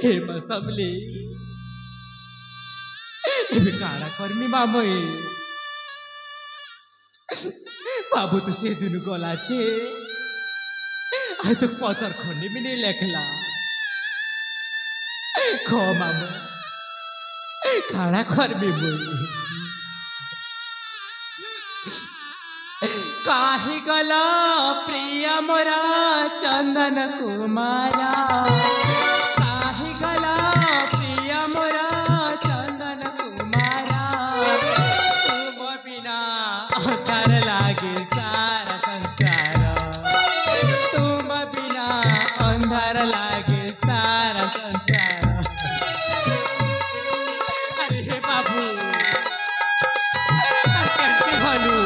हे मसमले एबे काड़ा करमी मामई बाबू तो से दुनु गला छे आज तक पतर खंडे भी नहीं लेखला खो मामू काड़ा करमी बोली काहे गला प्रिय मोरा चंदन कुमारा काहे गला प्रिय मोरा चंदन कुमारा तुम बिना अंधार लागे सारा संसार तुम बिना अंधार लागे सारा संसार अरे बाबू कैसे भलू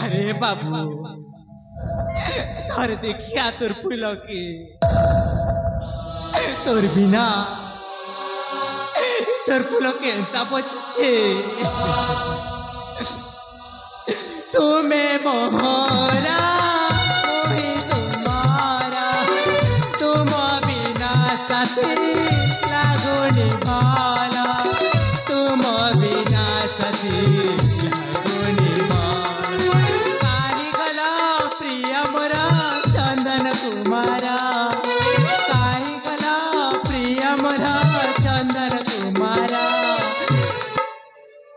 अरे बाबू तोर देखिया तोर फूल के तोर बिना तोर फूल के एंता बचे तुम्हें मोहरा मोहे तुम्हारा तुम बिना साथी लागो निभाला तुम बिना साथी कुमारा काहे गला प्रिय मोरा चंदन कुमारा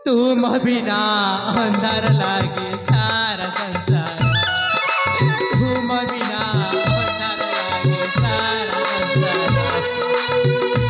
तुम बिना अंधार लागे सारा संसार तुम बिना अंधार लागे सारा संसार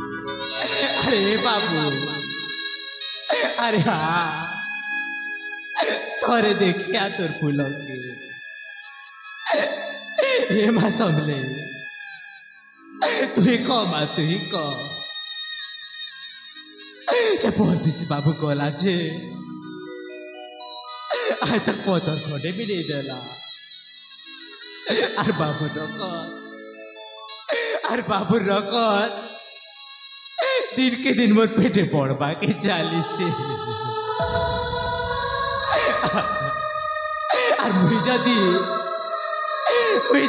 अरे बाबू अरे हाँ तोरे देखिया तोर फूलों के ये माँ समले तू ही कह माँ तू ही कह परदेसी बाबू कोला छे आज तक पतर खंडे भी नहीं देला और बाबू रकत दिन के दिन मोर पेटे पड़वा के चाली छे और मुई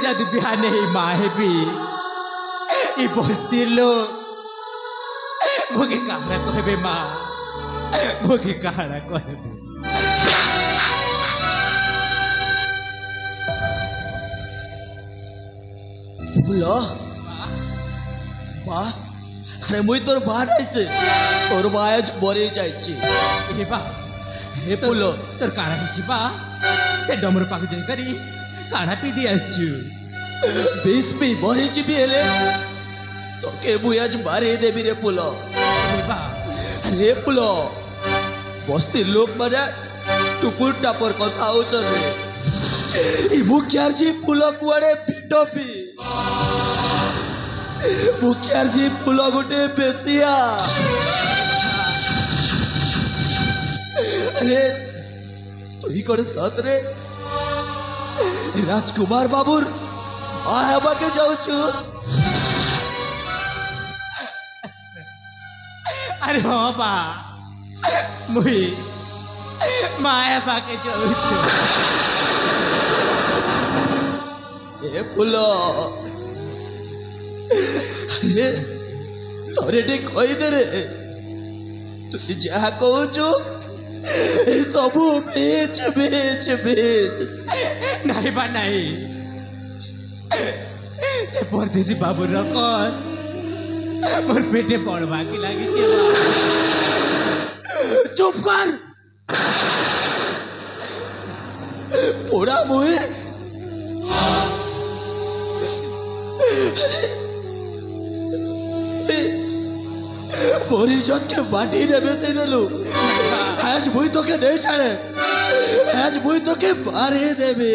जदी बिहाने ही माँ है भी ये बस्ती लोग मोके काहड़ा कहबे माँ मोके काहड़ा कहबे बोलो माँ अरे मुई तोर बा नाइसे तोर बा आज मरे जाइछि हे बा हे बोलो तोर काड़ा हिछि बा ते डमर पाक जाई करी काड़ा पी दी आछु बीस पी मरे जिबी हेले तोके मुई आज मारे देबी रे पुलो हे बा अरे पुलो बस्ती लोक माने टुकुर टापर कथा होचन रे ई मुखियार जी पुलो कुआडे पिटोपी मुखियार जी पुलो गोटे बेसिया अरे तु ही करे साथ रे राजकुमार बाबूर आबा के जाऊ छु अरे हाँ बा मुई माया पाके जाऊ छु ए फूल अरे तोरे टे कहीदे रे तु जहा कहूचु सबू बेच बेच बेच नहीं बा नहीं से परदेसी बाबू रकन मोर पेटे पड़वा की लागी छे बा। चुप कर पोड़ा मुहे मोर इज्जत के बाटी ने बेचे देलु आज मुई तो के नहीं छाड़े आज मुई तो के मारे देबे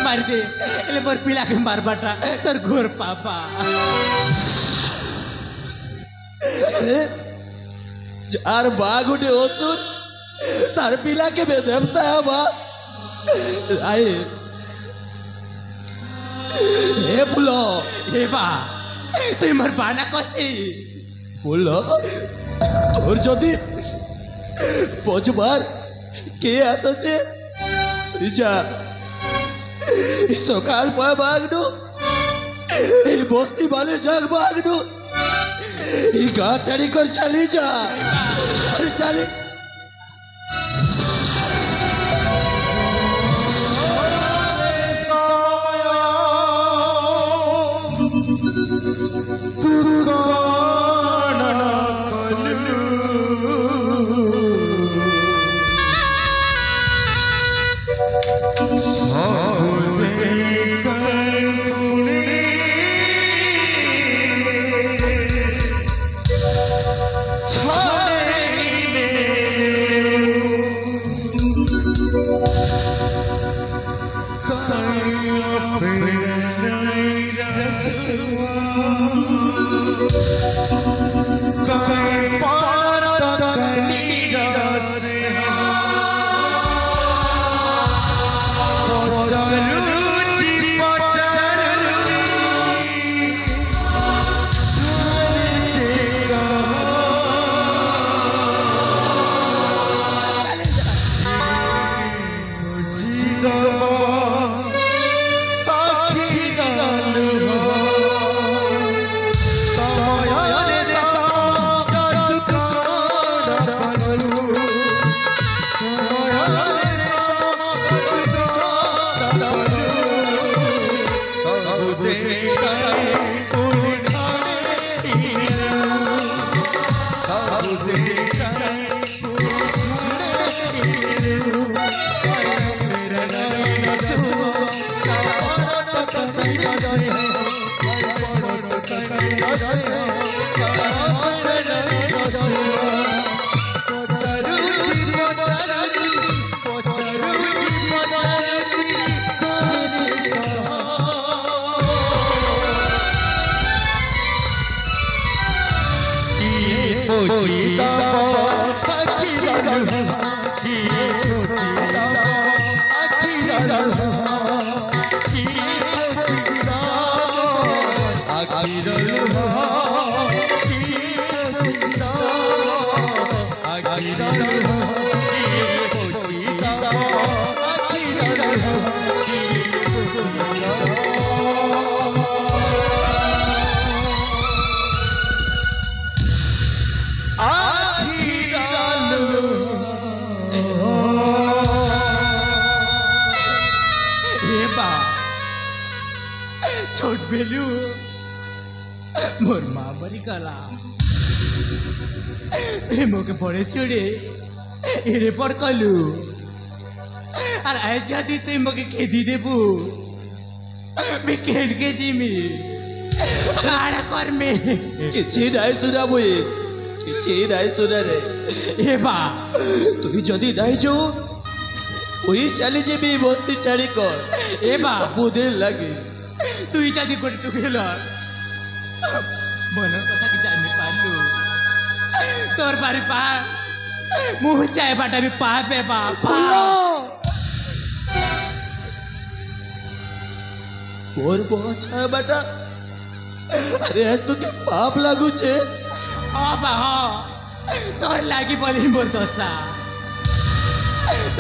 मार दे एले मोर पिला के मार बाटा तोर घोर पापा। अरे चार बाघ उठे होतुन तार पिला के बेदेवता है बा आए ए फुलो ए बा तुई मोर बाना कसी फुलो तोर जदि पचबार के आतछे इजा सकाल पाय बागनु ए बस्ती वाले जग बागनु ई गा चढ़ी कर चली जा अरे चली छोट बेलू मोर माँ मरी गला मोके बड़े छोड़े एरे पर कलू और आज जाती तुम मोके खेदी देबू मैं खेल के जीमी आड़ा कर में किछि नाई सुना बुई किछि नाई सुना रे ए बा तु जदी नाई जो ओई चली जेबी बस्ती छाड़ी कर ए बा सबुदिन लगे তুই যদি করে টুকেল মনের কথা কি জানি পারলু তোর বাড়ি পা মুহ চাই বাটা আমি পাবে বাবা और बहुत छाया बेटा अरे आज तो क्या पाप लागू छे हाँ बा हाँ तोर लागी बोली मोर दशा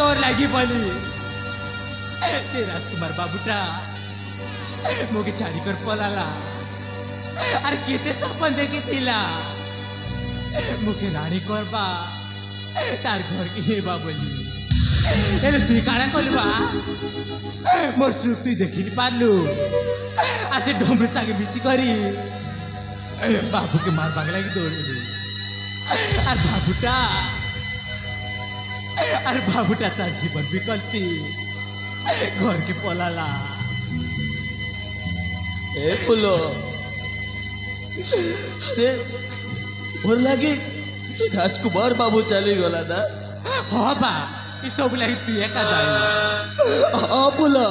तोर लगी बोली से राजकुमार बाबूटा मुझे छाड़ी कर पलाला अरे केते सपन देखी थिला मुखे रानी करबा तार घर के हेबा बोली एले तुई काना करबा मोर सुख तुई देखि पारलु आ से डोमरे सागे मिसी करी बाबू के मार बागला की दौड़ আর বাবুটা তার জীবন বিকল্পী ঘর কি পলালা ए फुलो अरे ওর লাগে রাজকুমার বাবু চলে গলা না হবা এসব লাগি তুই একা যাই ফুলো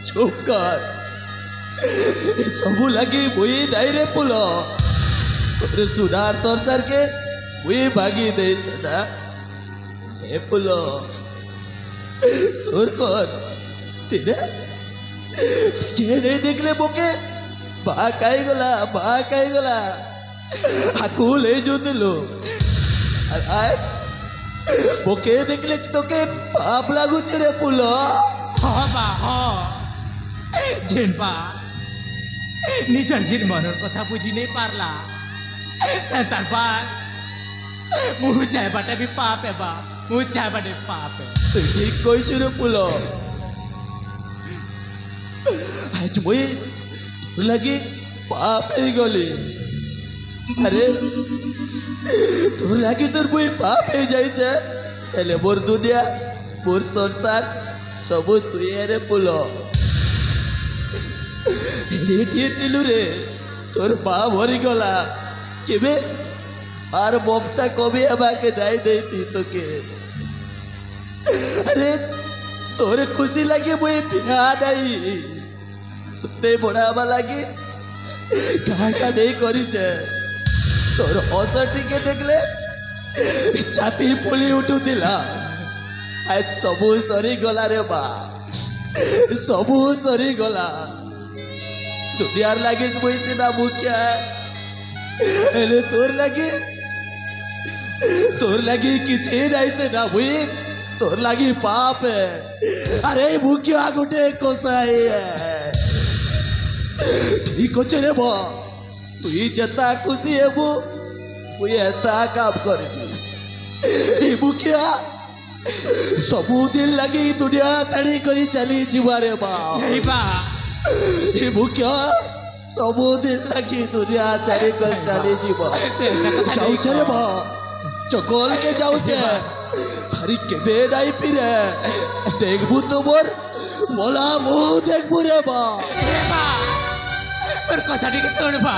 চুপ কর এসবু লাগে বই দেয় রে ফুলো তোর সুনার সরকারকে ওই ভাগিয়ে দিয়েছে না এ ফুলো সুর কর তিনে দেখলে বোকে বাঁকাই গলা আকুল এই দিল আর আজ বোকে দেখলে তোকে পাপ লাগুছে রে ফুলো হবা হ জেনবা নিজের জির মনের কথা বুঝি নেই পারলা তার বাদ মুহ চাইবাটা বি পাপ এবা মুহ চাইবাটা পাপ তুই ঠিক কইছিস রে ফুলো আজ মই তোর লাগি পাপ হয়ে গলি আরে তোর লাগি তোর বই পাপ হয়ে যাইছে তাহলে মোর দুনিয়া মোর সংসার সবু তুই রে ফুলো রেটিয়ে দিলু রে তোর পা ভরি গলা কেবে আর মমতা কবে আমাকে নাই দেইতি তোকে আরে তোর খুশি লাগে বই বিয়া নাই তোতে বড়াবা লাগে কাকা নেই করিছে তোর হসটিকে দেখলে ছাতি ফুলি উঠুଥିଲା আজ সবু সরি গলা রে বা সবু সরি গলা দুনিয়ার লাগে বইছে না মুখিয়া এলে তোর লাগি কিছু নাইছে না বুই তোর লাগি পাপ আরে মুখিয়া গোটে কোসাই ঠিক আছে রে বা তুই যেতা খুশি হেবু তুই এতা কাম করবি এই মুখিয়া ସବୁଦିନ ଲାଗି ଦୁନିଆ ଛାଡ଼ି କରି ଚାଲିଯିବ ରେ ବା ଏ ମୁଖ୍ୟ ସବୁଦିନ ଲାଗି ଦୁନିଆ ଛାଡ଼ି କରି ଚାଲିଯିବ ଯାଉଛେ ରେ ବା ଚକଲକେ ଯାଉଛେ ଭାରି କେବେ ନାଇଁ ଫିରେ দেখবু তো মোর মোলা মুহ দেখবু রে বা ওর কথা ঠিক শুনবা